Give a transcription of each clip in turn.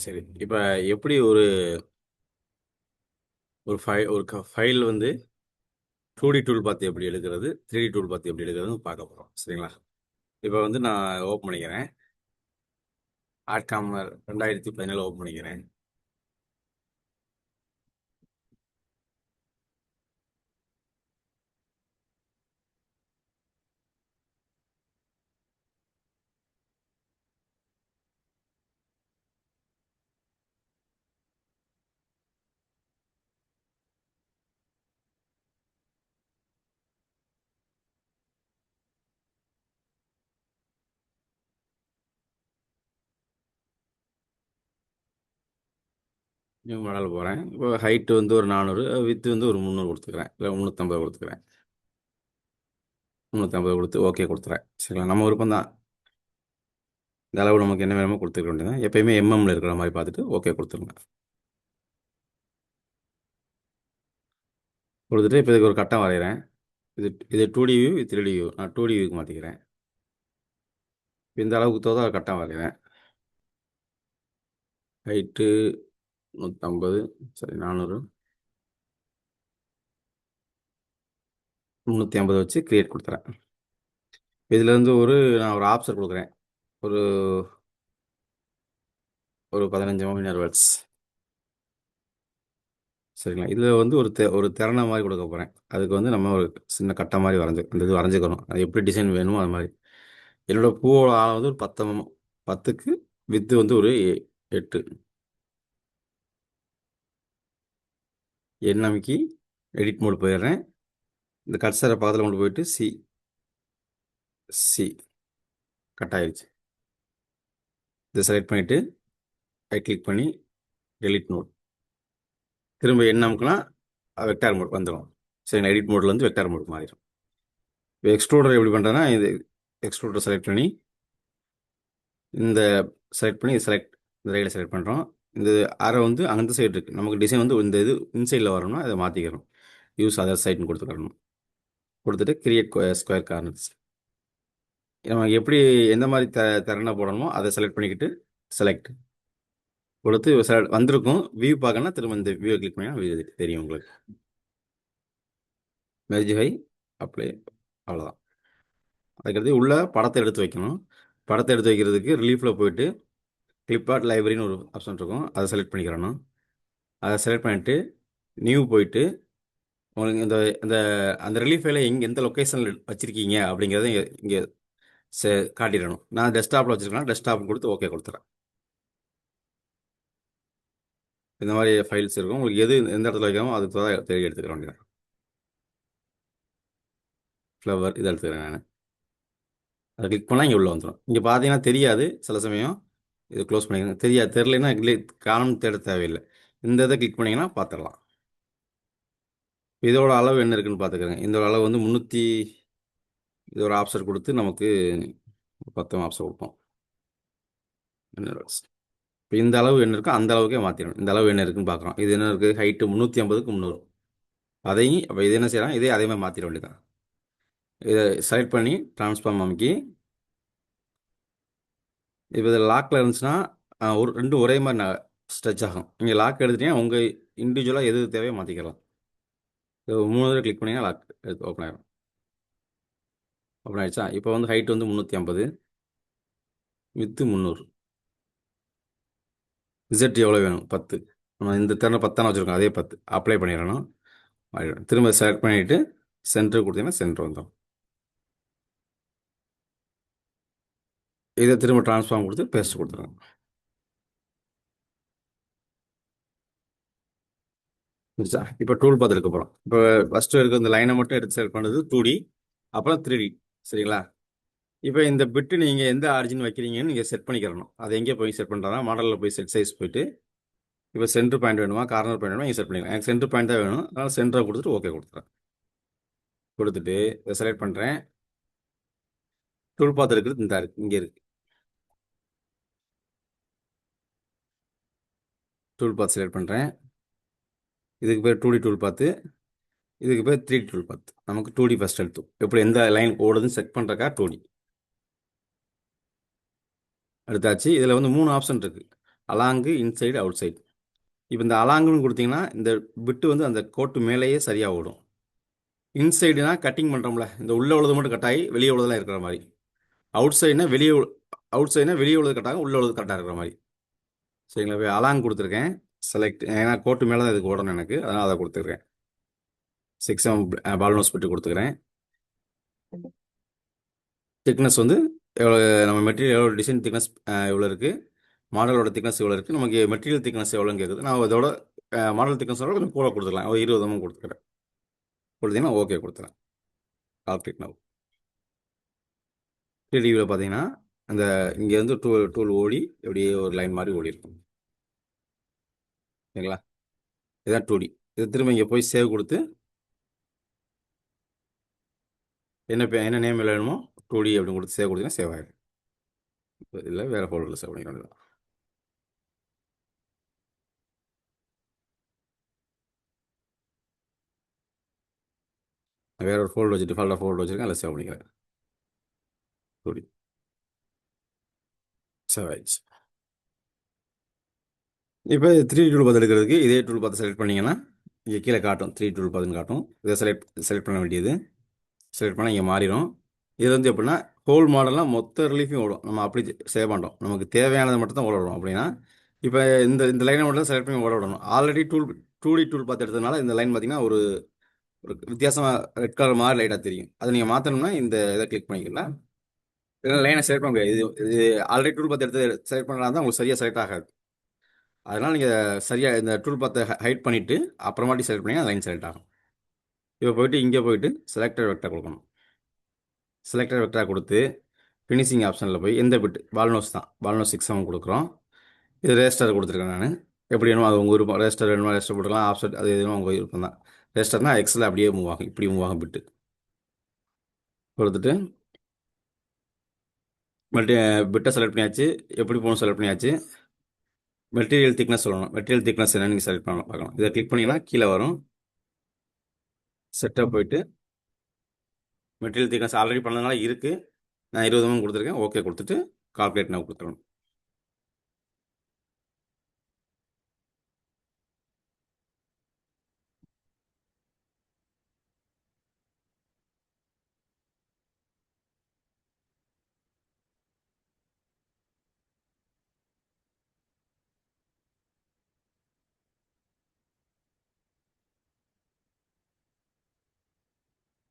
சரி. இப்ப எப்படி ஒரு ஒரு ஃபைல் வந்து 2D டூல் பார்த்து எப்படி எடுக்கிறது, 3D டூல் பார்த்து எப்படி எடுக்கிறதுன்னு பார்க்க போறோம். சரிங்களா? இப்ப வந்து நான் ஓப்பன் பண்ணிக்கிறேன். ஆட்காமர் 2017 ஓப்பன் பண்ணிக்கிறேன். நியூ மாடல் போறேன். இப்போ ஹைட் வந்து ஒரு 400, விட்த் வந்து ஒரு 300 கொடுத்துக்கிறேன். இல்லை 350 கொடுத்துக்கிறேன். 350 கொடுத்து ஓகே கொடுத்துறேன். சரிங்களா? நம்ம விருப்பம் தான். இந்த அளவு நமக்கு என்ன வேணுமோ கொடுத்துக்க வேண்டியதான். எப்பயுமே எம்எம்ல இருக்கிற மாதிரி பார்த்துட்டு ஓகே கொடுத்துருங்க. கொடுத்துட்டு இப்போ இதுக்கு ஒரு கட்டம் வரைகிறேன். இது இது 2D வியூ, இது 3D வியூ. நான் 2D வியூக்கு மாற்றிக்கிறேன். இந்த அளவுக்கு தோதா கட்டம் வரைகிறேன். ஹைட்டு 150, சரி 400, 350 வச்சு கிரியேட் கொடுத்துறேன். இதுலேருந்து நான் ஒரு ஆப்ஷன் கொடுக்குறேன். ஒரு ஒரு 15 மில்லியன் வேர்ட்ஸ். சரிங்களா? இதில் வந்து ஒரு திறனை மாதிரி கொடுக்க போகிறேன். அதுக்கு வந்து நம்ம ஒரு சின்ன கட்டை மாதிரி அந்த இது வரைஞ்சிக்கணும். அது எப்படி டிசைன் வேணுமோ அது மாதிரி. என்னோட பூவோட ஆழம் வந்து ஒரு 10க்கு வித்து வந்து ஒரு 8. என் அமைக்கி எடிட் மோடு போயிடுறேன். இந்த கட்சரை பக்கத்தில் கொண்டு போயிட்டு சி கட் ஆயிடுச்சு. இதை செலக்ட் பண்ணிவிட்டு ரைட் கிளிக் பண்ணி டெலிட் மோட். திரும்ப என் அமுக்குனா வெக்டார் மோட் வந்துடும். சரி, எடிட் மோட்லேருந்து வெக்டார் மோட் மாறிடும். இப்போ எக்ஸ்ட்ரூடர் எப்படி பண்ணுறேன்னா, இது எக்ஸ்ட்ரூடர் செலக்ட் பண்ணி இந்த இந்த ரயிலை செலக்ட் பண்ணுறோம். இந்த அரை வந்து அந்த சைடு இருக்குது. நமக்கு டிசைன் வந்து இந்த இது இன்சைடில் வரணும்னா அதை மாற்றிக்கிறோம். Use other சைட்னு கொடுத்துக்கணும். கொடுத்துட்டு கிரியேட் ஸ்கொயர் கார்னர்ஸ். நம்ம எப்படி எந்த மாதிரி திறனை போடணுமோ அதை செலக்ட் பண்ணிக்கிட்டு செலக்ட் கொடுத்து வந்திருக்கும். வியூ பார்க்கணும்னா திரும்ப இந்த வியூவை கிளிக் பண்ணினா வியூ தெரியும் உங்களுக்கு. மெர்ஜ் ஹை, அப்ளை, அவ்வளோதான். அதுக்கடுத்து உள்ள படத்தை எடுத்து வைக்கணும். படத்தை எடுத்து வைக்கிறதுக்கு ரிலீஃபில் போயிட்டு கிளிப்ஆர்ட் லைப்ரரின்னு ஒரு ஆப்ஷன் இருக்கும். அதை செலக்ட் பண்ணிக்கிறணும். அதை செலக்ட் பண்ணிவிட்டு நியூ போயிட்டு உங்களுக்கு இந்த இந்த அந்த ரிலீஃப் ஃபைலை எந்த லொக்கேஷனில் வச்சுருக்கீங்க அப்படிங்கிறத இங்கே காட்டிடணும். நான் டெஸ்க்டாப்பில் வச்சுருக்கேன்னா டெஸ்க்டாப் கொடுத்து ஓகே கொடுத்துறேன். இந்த மாதிரி ஃபைல்ஸ் இருக்கும். உங்களுக்கு எந்த இடத்துல வைக்கணுமோ அதுக்கு தான் தேடி எடுத்துக்க வேண்டியது. ஃப்ளவர் இதை எடுத்துக்கிறேன் நான். அதை கிளிக் பண்ணால் இங்கே உள்ளே வந்துடும். இங்கே பார்த்தீங்கன்னா தெரியாது சில சமயம். இது க்ளோஸ் பண்ணிக்கோங்க. தெரிலன்னா காரணம் தேட தேவையில்லை. இந்த இதை கிளிக் பண்ணிங்கன்னா பார்த்துடலாம். இதோட அளவு என்ன இருக்குன்னு பார்த்துக்கிறேங்க. இந்த அளவு வந்து 300. இது ஒரு ஆப்ஷன் கொடுத்து நமக்கு 10 ஆப்ஷன் கொடுப்போம். இப்போ இந்த அளவு என்ன இருக்கோ அந்த அளவுக்கே மாற்றிடணும். இந்த அளவு என்ன இருக்குன்னு பார்க்குறோம். இது என்ன இருக்குது, ஹைட்டு 350க்கு 300. அதையும் அப்போ இது என்ன செய்யலாம், அதே மாதிரி மாற்றிட வேண்டியதான். இதை செலக்ட் பண்ணி ட்ரான்ஸ்ஃபார்ம் அமைக்கி இப்போ இதில் லாக்கில் இருந்துச்சுன்னா ரெண்டும் ஒரே மாதிரி ஸ்ட்ரெச் ஆகும். நீங்கள் லாக் எடுத்துட்டீங்கன்னா உங்கள் இண்டிவிஜுவலாக எது தேவையோ மாற்றிக்கலாம். 3 தடவை கிளிக் பண்ணிங்கன்னா லாக் எடுத்து ஓப்பன் ஆகிடும். ஓப்பன் ஆகிடுச்சா? இப்போ வந்து ஹைட் வந்து 350, வித்து 300. ரிசல்ட் எவ்வளோ வேணும்? 10. நம்ம இந்த திறனை 10 வச்சுருக்கோம். அதே 10 அப்ளை பண்ணிடணும். திரும்ப செலக்ட் பண்ணிவிட்டு சென்டர் கொடுத்தீங்கன்னா சென்டர் வந்துடும். இதை திரும்ப ட்ரான்ஸ்ஃபார்ம் கொடுத்து பேஸ்ட் கொடுத்துருங்க. புரிச்சா? இப்போ டூல் பார்த்து எடுக்க போகிறோம். இப்போ ஃபஸ்ட்டு இருக்க இந்த லைனை மட்டும் எடுத்து செலக்ட் பண்ணுறது 2D, அப்புறம் 3D. சரிங்களா? இப்போ இந்த பிட்டு நீங்கள் எந்த ஆரிஜின் வைக்கிறீங்கன்னு நீங்கள் செட் பண்ணிக்கிறணும். அதை எங்கே போய் செட் பண்ணுறதா, மாடலில் போய் செட் சைஸ் போயிட்டு இப்போ சென்டர் பாயிண்ட் வேணுமா, கார்னர் பாயிண்ட் வேணுமா, நீங்கள் செட் பண்ணிக்கலாம். எனக்கு சென்டர் பாயிண்ட் தான் வேணும். அதனால் சென்டரை கொடுத்துட்டு ஓகே கொடுத்துறேன். கொடுத்துட்டு இதை செலக்ட் பண்ணுறேன். டூல் பார்த்து இருக்கிறது இந்த இங்கே இருக்குது. டூல் பார்த்து செலக்ட் பண்ணுறேன். இதுக்கு பேர் 2D டூல் பார்த்து, இதுக்கு பேர் 3D டூல் பார்த்து. நமக்கு 2D ஃபஸ்ட் எடுத்தோம். எப்படி எந்த லைன் ஓடுதுன்னு செட் பண்ணுறக்கா 2D எடுத்தாச்சு. இதில் வந்து 3 ஆப்ஷன் இருக்குது. அலாங்கு இன்சைடு அவுட் சைடு. இப்போ இந்த அலாங்குன்னு கொடுத்தீங்கன்னா இந்த பிட்டு வந்து அந்த கோட்டு மேலேயே சரியாக ஓடும். இன்சைடுனா கட்டிங் பண்ணுறோம்ல, இந்த உள்ளே உள்ளது மட்டும் கட்டாயி வெளியே உள்ளதெல்லாம் இருக்கிற மாதிரி. அவுட் சைடுனா வெளியே அவுட் சைடுனா வெளியே உள்ளது கட்டாகும், உள்ளே உள்ளது கரெக்டாக இருக்கிற மாதிரி. சரிங்களா? இப்போ அலாங் கொடுத்துருக்கேன். செலக்ட், ஏன்னா கோட்டு மேலே தான் இதுக்கு ஓடணும் எனக்கு, அதனால் அதை கொடுத்துருக்கேன். 6 பால் நோஸ் பிட்டு கொடுத்துக்கிறேன். திக்னஸ் வந்து எவ்வளோ, நம்ம மெட்டீரியல் எவ்வளோ, டிசைன் திக்னஸ் எவ்வளோ இருக்குது, மாடலோட திக்னஸ் எவ்வளோ இருக்குது, நமக்கு மெட்டீரியல் திக்னஸ் எவ்வளோன்னு கேட்குது. நான் இதோட மாடல் திக்னஸோட கொஞ்சம் கூட கொடுத்துக்கலாம், ஒரு 20 கொடுத்துக்கிறேன். கொடுத்தீங்கன்னா ஓகே கொடுத்துறேன். Calculate now. 3Dவில் பார்த்தீங்கன்னா அந்த இங்கே வந்து டூல் ஓடி எப்படியே ஒரு லைன் மாதிரி ஓடி இருக்கும். சரிங்களா? இதுதான் 2D. இது திரும்ப இங்கே போய் சேவ் கொடுத்து என்ன நேம் வேணுமோ 2D அப்படின்னு கொடுத்து சேவ் கொடுத்தீங்கன்னா சேவ் ஆகிடும். இல்லை வேறு ஃபோல்டரில் சேவ் பண்ணிக்கலாம். வேற ஒரு ஃபோல்டர் வச்சு டிஃபால்ட்டாக ஃபோல்டர் வச்சுருக்கேன், அதில் சேவ் பண்ணிக்கிறேன். 2D சேவ் ஆயிடுச்சு. இப்போ 3D டூல் பார்த்து எடுக்கிறதுக்கு இதே டூல் பார்த்து செலக்ட் பண்ணிங்கன்னா இங்கே கீழே காட்டும், 3D டூல் பார்த்துன்னு காட்டும். இதை செலக்ட் பண்ண வேண்டியது. செலக்ட் பண்ணால் இங்கே மாறிடும். இது வந்து எப்படின்னா ஹோல் மாடல்லாம் மொத்த ரிலீஃபையும் ஓடும். நம்ம அப்படி சேவ் பண்ணுறோம், நமக்கு தேவையானதை மட்டும் தான் ஓட விடணும். அப்படின்னா இப்போ இந்த லைனை மட்டும் தான் செலக்ட் பண்ணி ஓட விடணும். ஆல்ரெடி 2D டூல் பார்த்து எடுத்ததுனால இந்த லைன் பார்த்தீங்கன்னா ஒரு ஒரு வித்தியாசமாக ரெட் கலர் மாதிரி லைட்டாக தெரியும். அதை நீங்கள் மாற்றணும்னா இந்த இதை கிளிக் பண்ணிக்கலாம். இதெல்லாம் லைனை செலக்ட் பண்ண முடியாது. இது ஆல்ரெடி டூல் பார்த்து எடுத்து செலக்ட் பண்ணலாம் தான் உங்களுக்கு சரியாக செலக்ட் ஆகாது. அதனால் நீங்கள் சரியாக இந்த டூல் பார்த்து ஹைட் பண்ணிவிட்டு அப்புறமாட்டி செலக்ட் பண்ணிங்கன்னா லைன் செலக்ட் ஆகும். இப்போ போயிட்டு இங்கே போயிட்டு செலக்டர் வெக்டர் கொடுக்கணும். செலக்டர் வெக்டர் கொடுத்து ஃபினிஷிங் ஆப்ஷனில் போய் எந்த பிட் பால்னோஸ் தான், பால்னோஸ் 6 கொடுக்குறோம். இது ரேஸ்டர் கொடுத்துருக்கேன் நான். எப்படி வேணுமோ அது உங்கள் விருப்பம். ரேஸ்டர் வேணுமா ரேஸ்டர் போட்டுக்கலாம், ஆப்செட் அது எதுவும் உங்கள் விருப்பம் தான். ரேஸ்டர்னா எக்ஸில் அப்படியே மூவ் ஆகும், இப்படி மூவ் ஆகும் பிட்டு கொடுத்துட்டு பிட்டை செலக்ட் பண்ணியாச்சு. எப்படி போகணும் செலக்ட் பண்ணியாச்சு. மெட்டீரியல் திக்னஸ் சொல்லணும். மெட்டீரியல் திக்னஸ் என்னன்னு நீங்கள் செலக்ட் பண்ணலாம், பார்க்கலாம். இதை கிளிக் பண்ணிங்கன்னா கீழே வரும். செட்டப் போயிட்டு மெட்டீரியல் திக்னஸ் ஆல்ரெடி பண்ணதுனால இருக்குது, நான் 20 கொடுத்துருக்கேன். ஓகே கொடுத்துட்டு கால்குலேட் நான் கொடுத்துருவேன்.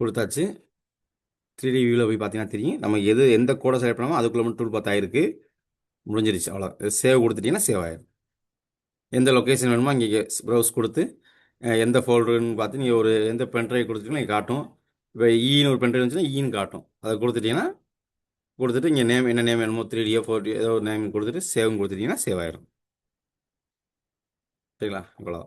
கொடுத்தாச்சு. 3D வியூவில் போய் பார்த்தீங்கன்னா தெரியும், நம்ம எந்த கோடை செலக்ட் பண்ணாமோ அதுக்குள்ளே மட்டும் டூல் பார்த்து ஆயிருக்கு. முடிஞ்சிருச்சு, அவ்வளோ. சேவ் கொடுத்துட்டிங்கன்னா சேவ் ஆயிடும். எந்த லொக்கேஷன் வேணுமோ அங்கே ப்ரௌஸ் கொடுத்து எந்த ஃபோல்டருன்னு பார்த்து நீங்கள் ஒரு எந்த பென்ட்ரைவ் கொடுத்துட்டீங்கன்னா காட்டும். இப்போ ஈன்னு ஒரு பென்ட்ரைவ் இருந்துச்சுன்னா ஈன்னு காட்டும். அதை கொடுத்துட்டிங்கன்னா கொடுத்துட்டு இங்கே நேம் என்ன நேம் வேணுமோ 3Dயோ 4D ஏதோ ஒரு நேம் கொடுத்துட்டு சேவ்னு கொடுத்துட்டிங்கன்னா சேவ் ஆயிடும். சரிங்களா? இவ்வளோ.